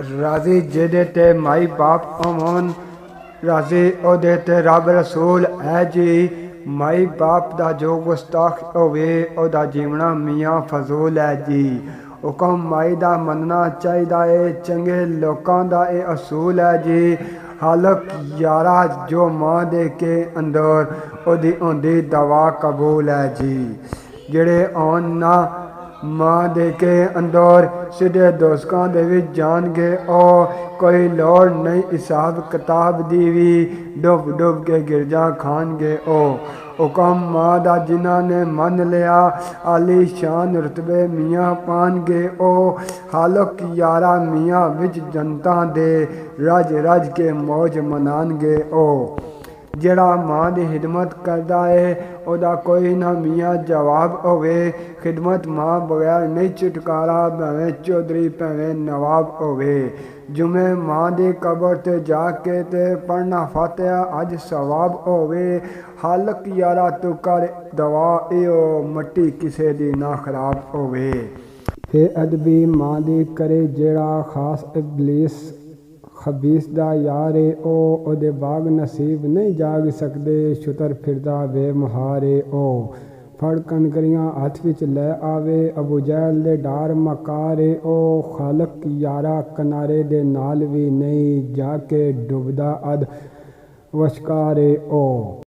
राजी जेदे ते माई बाप होवन, राजी ओदे ते रब रसूल है जी। माई बाप दा जो गुस्ताख होवे ओदा जीवना मियाँ फजूल है जी। हुक्म माई दा मनना चाहिदा है, चंगे लोकां दा ए असूल है जी। हालक यारा जो मां दे के अंदर ओदी होंदी दवा कबूल है जी। जेड़े आन ना मां दे के अंदर सीधे दोस्तां दे विच जाणगे ओ, कोई लोड़ नहीं हिसाब किताब दी भी, डुब डुब के गिरजा खाणगे ओ। हुक्म मां दा जिन्हां ने मन लिया, आली शान रुतबे मियाँ पाणगे ओ। हालक यारा मियाँ विच जनता दे रज रज के मौज मनाणगे ओ। जेड़ा मां दी खिदमत करदा है ओदा कोई ना मियाँ जवाब होवे। खिदमत मां बगैर नहीं छुटकारा, भावें चौधरी भावें नवाब होवे। जुमे मां दी कबर ते जाके ते पढ़ना फातिहा अज सवाब होवे। हालक यारा तू कर दवा इहो, मट्टी किसे दी ना खराब होवे। हे अदबी मां दी करे जेड़ा खास इबलीस खबीस दा यार है ओ, ओदे बाग नसीब नहीं जाग सकदे, छुतर फिरदा बेमहार है ओ। फड़ कनकरियां हथ विच लै आवे, अबू जहल दे डार मकार है ओ। खालक यारा किनारे दे नाल भी नहीं, जाके डुबदा अध वशकार है ओ।